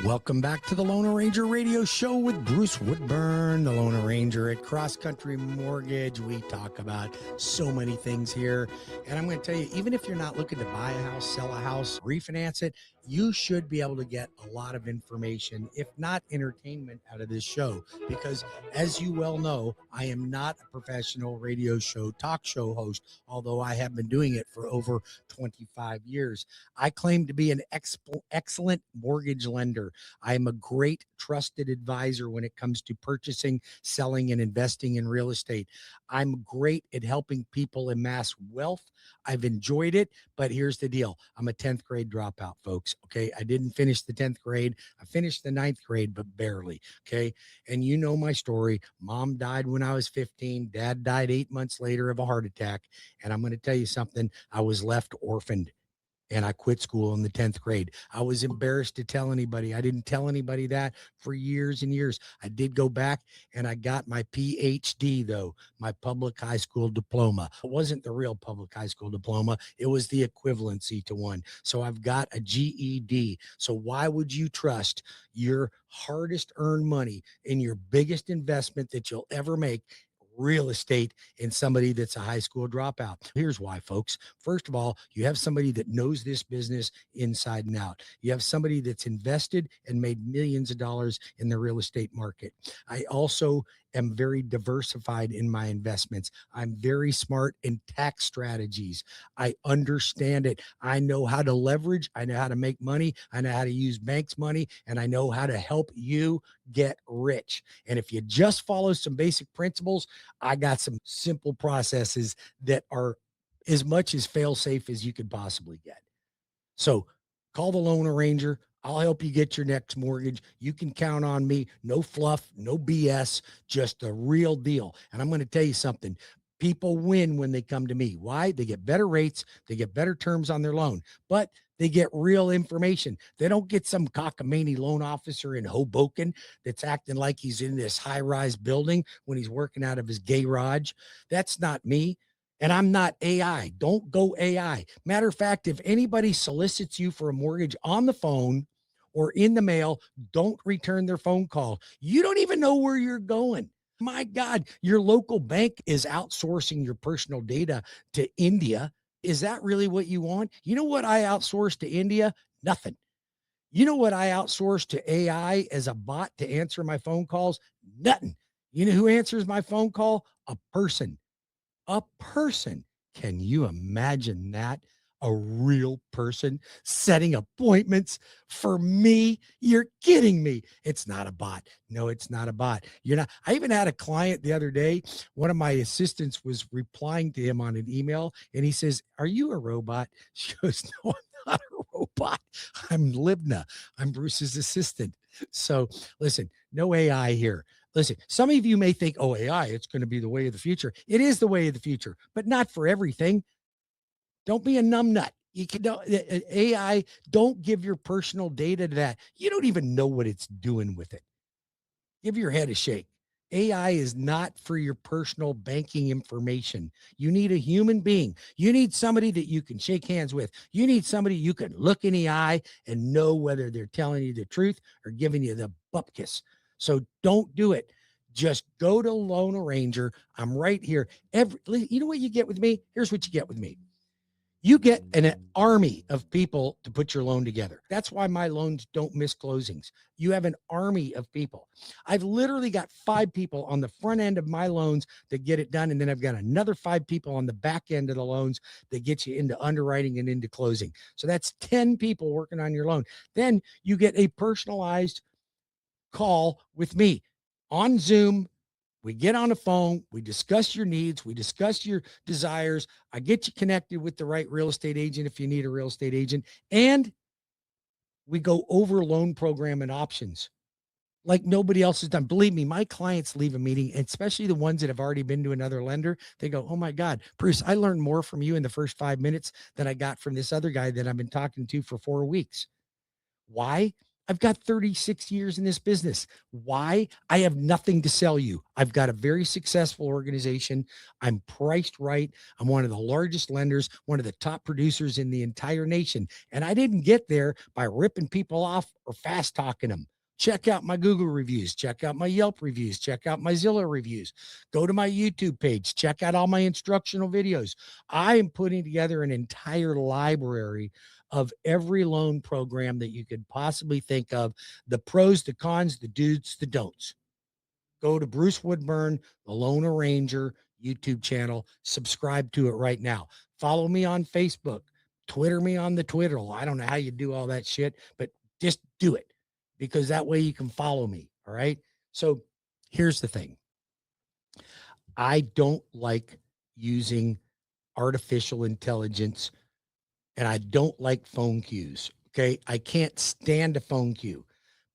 Welcome back to the Lone Ranger Radio Show with Bruce Woodburn, the Lone Ranger at Cross Country Mortgage. We talk about so many things here. And I'm going to tell you, even if you're not looking to buy a house, sell a house, refinance it, you should be able to get a lot of information, if not entertainment, out of this show. Because as you well know, I am not a professional radio show, talk show host, although I have been doing it for over 25 years. I claim to be an excellent mortgage lender. I am a great trusted advisor when it comes to purchasing, selling, and investing in real estate. I'm great at helping people amass wealth. I've enjoyed it, but here's the deal. I'm a 10th grade dropout, folks. Okay. I didn't finish the 10th grade. I finished the 9th grade, but barely. Okay. And you know my story. Mom died when I was 15. Dad died 8 months later of a heart attack. And I'm going to tell you something. I was left orphaned. And I quit school in the 10th grade. I was embarrassed to tell anybody. I didn't tell anybody that for years and years. I did go back and I got my PhD, though, my public high school diploma. It wasn't the real public high school diploma. It was the equivalency to one. So I've got a GED. So why would you trust your hardest earned money in your biggest investment that you'll ever make, real estate, in somebody that's a high school dropout? Here's why, folks. First of all, you have somebody that knows this business inside and out. You have somebody that's invested and made millions of dollars in the real estate market. I also am very diversified in my investments. I'm very smart in tax strategies. I understand it. I know how to leverage. I know how to make money. I know how to use banks' money, and I know how to help you get rich. And if you just follow some basic principles, I got some simple processes that are as much as fail safe as you could possibly get. So call the Loan Arranger. I'll help you get your next mortgage. You can count on me. No fluff, no BS, just a real deal. And I'm going to tell you something. People win when they come to me. Why? They get better rates. They get better terms on their loan, but they get real information. They don't get some cockamamie loan officer in Hoboken that's acting like he's in this high-rise building when he's working out of his garage. That's not me. And I'm not AI. Don't go AI. Matter of fact, if anybody solicits you for a mortgage on the phone or in the mail, don't return their phone call. You don't even know where you're going. My God, your local bank is outsourcing your personal data to India. Is that really what you want? You know what I outsource to India? Nothing. You know what I outsource to AI as a bot to answer my phone calls? Nothing. You know who answers my phone call? A person. A person. Can you imagine that? A real person setting appointments for me? You're kidding me. It's not a bot. No, it's not a bot. You're not. I even had a client the other day. One of my assistants was replying to him on an email, and he says, "Are you a robot?" She goes, "No, I'm not a robot. I'm Libna. I'm Bruce's assistant." So listen, no AI here. Listen, some of you may think, oh, AI, it's going to be the way of the future. It is the way of the future, but not for everything. Don't be a numbnut. You can don't, AI, don't give your personal data to that. You don't even know what it's doing with it. Give your head a shake. AI is not for your personal banking information. You need a human being. You need somebody that you can shake hands with. You need somebody you can look in the eye and know whether they're telling you the truth or giving you the bupkis. So don't do it. Just go to Loan Arranger. I'm right here. You know what you get with me? Here's what you get with me. You get an army of people to put your loan together. That's why my loans don't miss closings. You have an army of people. I've literally got 5 people on the front end of my loans that get it done. And then I've got another 5 people on the back end of the loans that get you into underwriting and into closing. So that's 10 people working on your loan. Then you get a personalized call with me on Zoom. We get on the phone, we discuss your needs, we discuss your desires. I get you connected with the right real estate agent if you need a real estate agent. And we go over loan program and options like nobody else has done. Believe me, my clients leave a meeting, especially the ones that have already been to another lender. They go, oh my God, Bruce, I learned more from you in the first 5 minutes than I got from this other guy that I've been talking to for 4 weeks. Why? I've got 36 years in this business. Why? I have nothing to sell you. I've got a very successful organization. I'm priced right. I'm one of the largest lenders, one of the top producers in the entire nation. And I didn't get there by ripping people off or fast talking them. Check out my Google reviews, check out my Yelp reviews, check out my Zillow reviews, go to my YouTube page, check out all my instructional videos. I am putting together an entire library of every loan program that you could possibly think of, the pros, the cons, the do's, the don'ts. Go to Bruce Woodburn, the Loan Arranger YouTube channel, subscribe to it right now. Follow me on Facebook, Twitter me on the Twitter. I don't know how you do all that shit, but just do it because that way you can follow me. All right. So here's the thing. I don't like using artificial intelligence and I don't like phone cues. Okay. I can't stand a phone cue.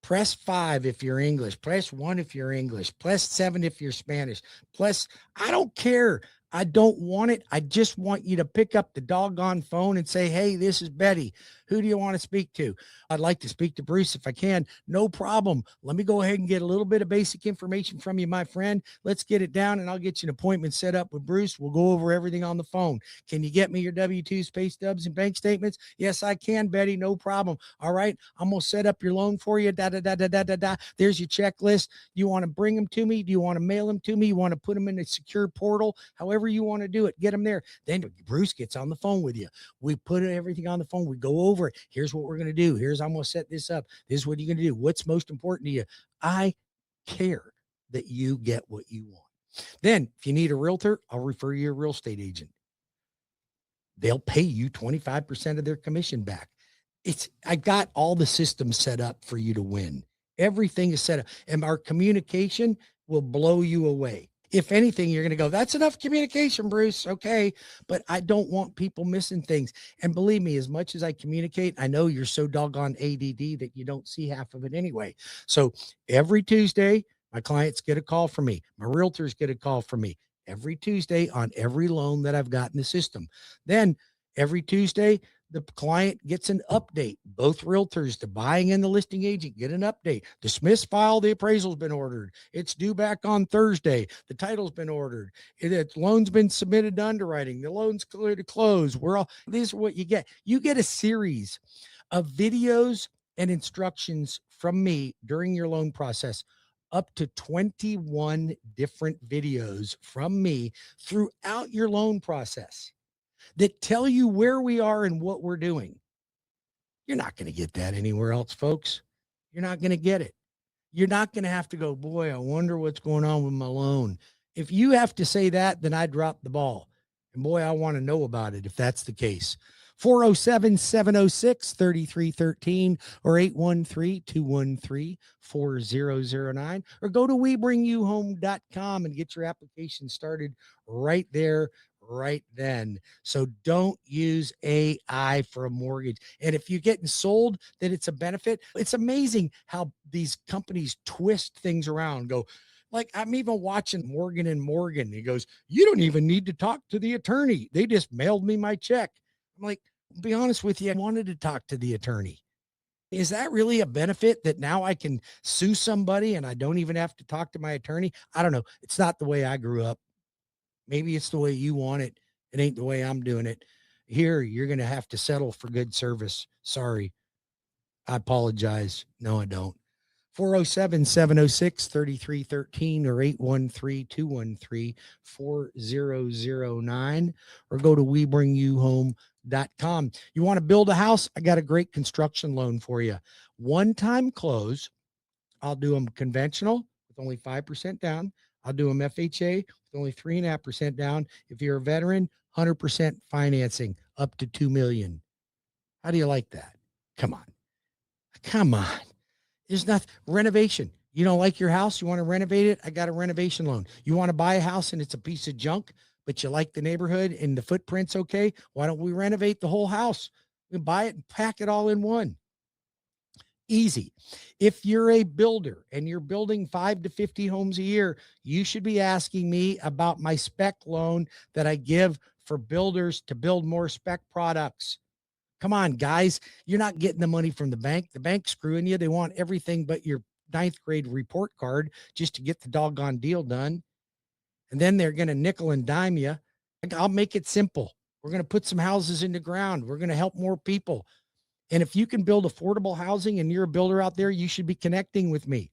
Press 5 if you're English. Press 1 if you're English. Press 7 if you're Spanish. I don't care. I don't want it. I just want you to pick up the doggone phone and say, hey, this is Betty. Who do you want to speak to? I'd like to speak to Bruce if I can. No problem. Let me go ahead and get a little bit of basic information from you, my friend. Let's get it down and I'll get you an appointment set up with Bruce. We'll go over everything on the phone. Can you get me your W-2s, pay stubs, and bank statements? Yes, I can, Betty. No problem. All right. I'm going to set up your loan for you. There's your checklist. You want to bring them to me? Do you want to mail them to me? You want to put them in a secure portal? However you want to do it, get them there. Then Bruce gets on the phone with you. We put everything on the phone. We go over it. Here's what we're going to do. I'm going to set this up. This is what you're going to do. What's most important to you? I care that you get what you want. Then if you need a realtor, I'll refer you a real estate agent. They'll pay you 25% of their commission back. I got all the systems set up for you to win. Everything is set up and our communication will blow you away. If anything, you're going to go, that's enough communication, Bruce. Okay. But I don't want people missing things. And believe me, as much as I communicate, I know you're so doggone ADD that you don't see half of it anyway. So every Tuesday, my clients get a call from me. My realtors get a call from me every Tuesday on every loan that I've got in the system. Then every Tuesday, the client gets an update. Both realtors, the buying and the listing agent, get an update. The Smiths file, the appraisal's been ordered. It's due back on Thursday. The title's been ordered. The loan's been submitted to underwriting. The loan's clear to close. This is what you get. You get a series of videos and instructions from me during your loan process. Up to 21 different videos from me throughout your loan process that tell you where we are and what we're doing. You're not going to get that anywhere else, folks. You're not going to get it. You're not going to have to go, boy, I wonder what's going on with my loan. If you have to say that, then I drop the ball. And boy, I want to know about it if that's the case. 407-706-3313 or 813-213-4009 or go to WeBringYouHome.com and get your application started right there, right then. So don't use AI for a mortgage. And if you're getting sold that it's a benefit, it's amazing how these companies twist things around, go, like I'm even watching Morgan and Morgan. He goes, you don't even need to talk to the attorney. They just mailed me my check. I'm like, be honest with you, I wanted to talk to the attorney. Is that really a benefit that now I can sue somebody and I don't even have to talk to my attorney? I don't know. It's not the way I grew up. Maybe it's the way you want it. It ain't the way I'm doing it. Here, you're going to have to settle for good service. Sorry. I apologize. No, I don't. 407-706-3313 or 813-213-4009 or go to WeBringYouHome.com. You want to build a house? I got a great construction loan for you. One-time close. I'll do them conventional with only 5% down. I'll do them FHA with only 3.5% down. If you're a veteran, 100% financing up to $2 million. How do you like that? Come on. There's nothing. Renovation. You don't like your house? You want to renovate it? I got a renovation loan. You want to buy a house and it's a piece of junk, but you like the neighborhood and the footprint's okay? Why don't we renovate the whole house? We buy it and pack it all in one. Easy. If you're a builder and you're building 5 to 50 homes a year, you should be asking me about my spec loan that I give for builders to build more spec products. Come on, guys. You're not getting the money from the bank. The bank's screwing you. They want everything but your ninth grade report card just to get the doggone deal done. And then they're going to nickel and dime you. I'll make it simple. We're going to put some houses in the ground. We're going to help more people. And if you can build affordable housing and you're a builder out there, you should be connecting with me.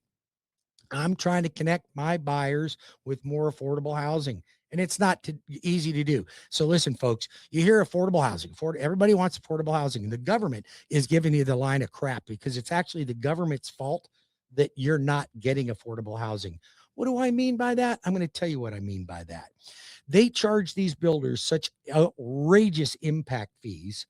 I'm trying to connect my buyers with more affordable housing. And it's not easy to do. So listen, folks, you hear affordable housing. Everybody wants affordable housing. And the government is giving you the line of crap because it's actually the government's fault that you're not getting affordable housing. What do I mean by that? I'm going to tell you what I mean by that. They charge these builders such outrageous impact fees,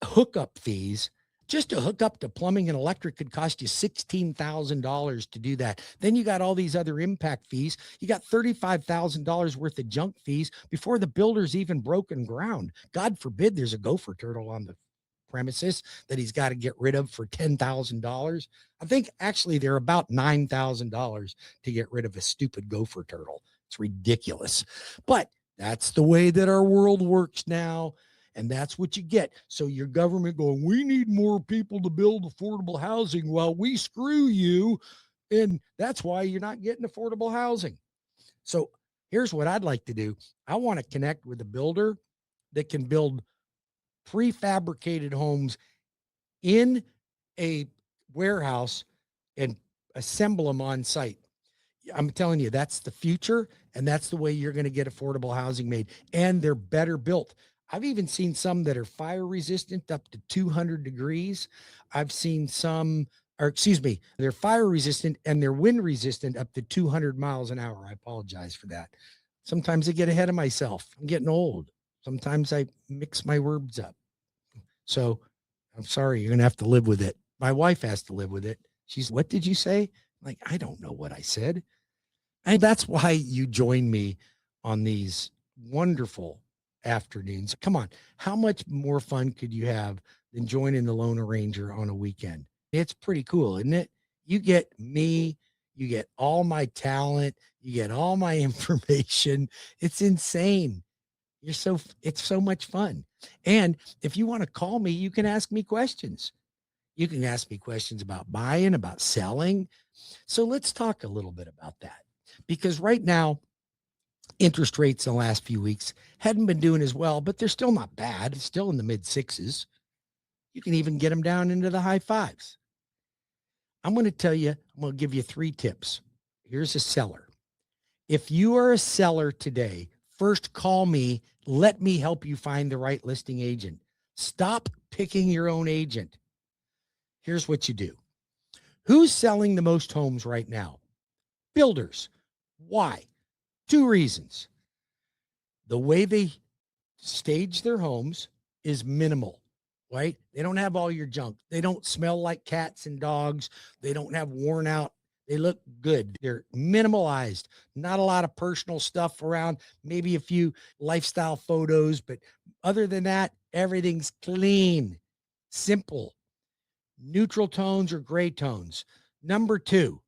hookup fees. Just to hook up to plumbing and electric could cost you $16,000 to do that. Then you got all these other impact fees. You got $35,000 worth of junk fees before the builder's even broken ground. God forbid there's a gopher turtle on the premises that he's got to get rid of for $10,000. I think actually they're about $9,000 to get rid of a stupid gopher turtle. It's ridiculous. But that's the way that our world works now. And that's what you get. So your government going, we need more people to build affordable housing while we screw you. And that's why you're not getting affordable housing. So here's what I'd like to do. I want to connect with a builder that can build prefabricated homes in a warehouse and assemble them on site. I'm telling you, that's the future. And that's the way you're going to get affordable housing made. And they're better built. I've even seen some that are fire resistant up to 200 degrees. I've seen some, they're fire resistant and they're wind resistant up to 200 miles an hour. I apologize for that. Sometimes I get ahead of myself. I'm getting old. Sometimes I mix my words up. So I'm sorry, you're going to have to live with it. My wife has to live with it. She's, what did you say? I'm like, I don't know what I said. And that's why you join me on these wonderful afternoons. Come on. How much more fun could you have than joining the Lone Ranger on a weekend? It's pretty cool, isn't it? You get me, you get all my talent, you get all my information. It's insane. It's so much fun. And if you want to call me, you can ask me questions. You can ask me questions about buying, about selling. So let's talk a little bit about that. Because right now, interest rates in the last few weeks hadn't been doing as well, but they're still not bad. It's still in the mid sixes. You can even get them down into the high fives. I'm going to give you 3 tips. Here's a seller. If you are a seller today, first call me. Let me help you find the right listing agent. Stop picking your own agent. Here's what you do. Who's selling the most homes right now? Builders. Why? 2 reasons. The way they stage their homes is minimal, right? They don't have all your junk. They don't smell like cats and dogs. They don't have worn out. They look good. They're minimalized. Not a lot of personal stuff around, maybe a few lifestyle photos, but other than that, everything's clean, simple, neutral tones or gray tones. Number 2,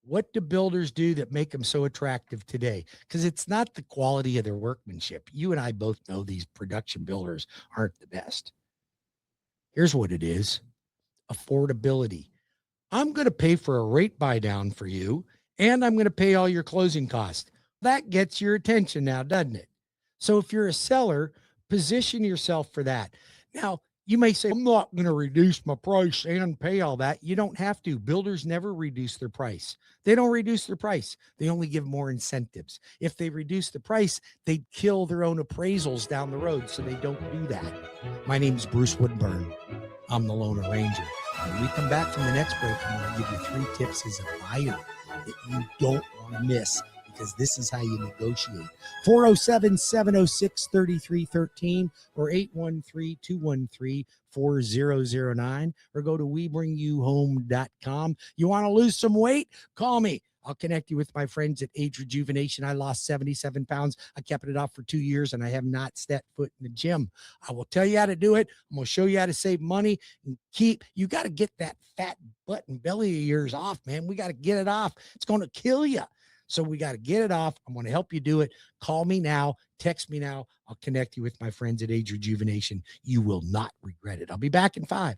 what do builders do that make them so attractive today? Because it's not the quality of their workmanship. You and I both know these production builders aren't the best. Here's what it is. Affordability. I'm going to pay for a rate buy down for you, and I'm going to pay all your closing costs. That gets your attention now, doesn't it? So if you're a seller, position yourself for that. Now, you may say, I'm not going to reduce my price and pay all that. You don't have to. Builders never reduce their price. They don't reduce their price. They only give more incentives. If they reduce the price, they'd kill their own appraisals down the road. So they don't do that. My name's Bruce Woodburn. I'm the Lone Ranger. When we come back from the next break, I'm going to give you 3 tips as a buyer that you don't want to miss, because this is how you negotiate. 407-706-3313 or 813-213-4009 or go to WeBringYouHome.com. You want to lose some weight? Call me. I'll connect you with my friends at Age Rejuvenation. I lost 77 pounds. I kept it off for 2 years, and I have not stepped foot in the gym. I will tell you how to do it. I'm going to show you how to save money and you got to get that fat butt and belly of yours off, man. We got to get it off. It's going to kill you. So we got to get it off. I'm going to help you do it. Call me now. Text me now. I'll connect you with my friends at Age Rejuvenation. You will not regret it. I'll be back in 5.